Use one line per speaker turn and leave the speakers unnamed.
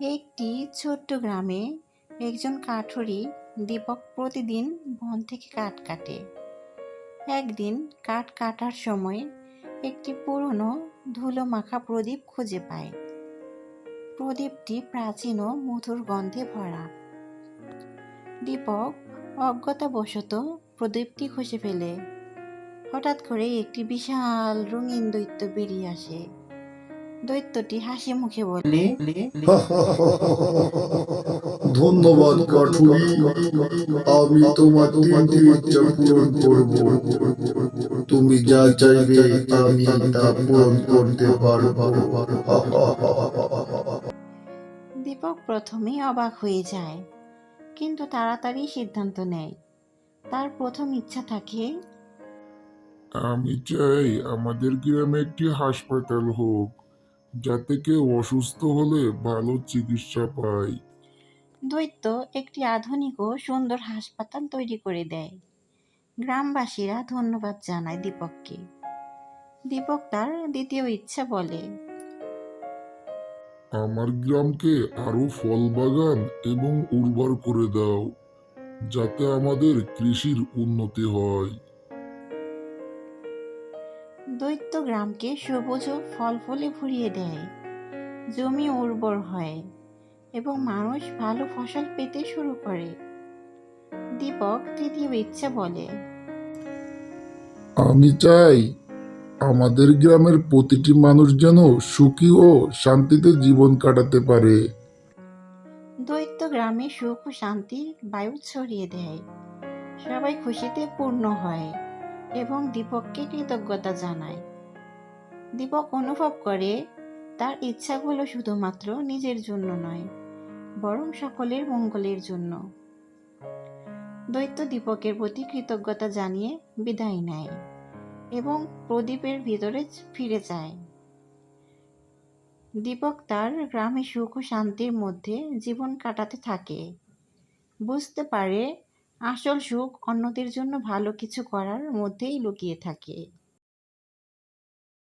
একটি ছোট্ট গ্রামে একজন কাঠুরি দীপক প্রতিদিন বন থেকে কাঠ কাটে। একদিন কাঠ কাটার সময় একটি পুরনো ধুলো মাখা প্রদীপ খুঁজে পায়। প্রদীপটি প্রাচীন ও মধুর গন্ধে ভরা। দীপক অজ্ঞতাবশত প্রদীপটি খসে ফেলে। হঠাৎ করে একটি বিশাল রঙিন দৈত্য বেরিয়ে আসে। দৈত্যটি হাসি মুখে বলে,
ধন্যবাদ কাঠুরি, আমি তোমার তিনটি ইচ্ছা পূরণ করব। তুমি যা চাইবে আমি তা পূরণ করতে পারবো।
দীপক প্রথমে অবাক হয়ে যায়, কিন্তু তাড়াতাড়ি সিদ্ধান্ত নেয়। তার প্রথম ইচ্ছা থাকে,
আমি চাই আমাদের গ্রামে একটি হাসপাতাল হোক, যাতে কেউ অসুস্থ হলে ভালো চিকিৎসা পায়।
দৈত্য একটি আধুনিক ও সুন্দর হাসপাতাল তৈরি করে দেয়। গ্রামবাসীরা ধন্যবাদ জানায় দীপককে। দীপক তার দ্বিতীয় ইচ্ছা বলে,
আমার গ্রামকে আরো ফল বাগান এবং উর্বর করে দাও, যাতে আমাদের কৃষির উন্নতি হয়।
দৈত্য গ্রামকে সবুজ ও ফল ফুলে ভরিয়ে দেয়। জমি উর্বর হয় এবং মানুষ ভালো ফসল পেতে শুরু করে। দীপক তৃতীয় ইচ্ছা বলে,
আমি চাই আমাদের গ্রামের প্রতিটি মানুষ যেন সুখী ও শান্তিতে জীবন কাটাতে পারে।
দৈত্য গ্রামে সুখ ও শান্তির বায়ু ছড়িয়ে দেয়। সবাই খুশিতে পূর্ণ হয় এবং দীপককে কৃতজ্ঞতা জানায়। দীপক অনুভব করে তার ইচ্ছাগুলো শুধুমাত্র নিজের জন্য নয়, বরং সকলের মঙ্গলের জন্য। দৈত্য দীপকের প্রতি কৃতজ্ঞতা জানিয়ে বিদায় নেয় এবং প্রদীপের ভিতরে ফিরে যায়। দীপক তার গ্রামে সুখ ও শান্তির মধ্যে জীবন কাটাতে থাকে। বুঝতে পারে আসল সুখ অন্যদের জন্য ভালো কিছু করার মধ্যেই লুকিয়ে থাকে।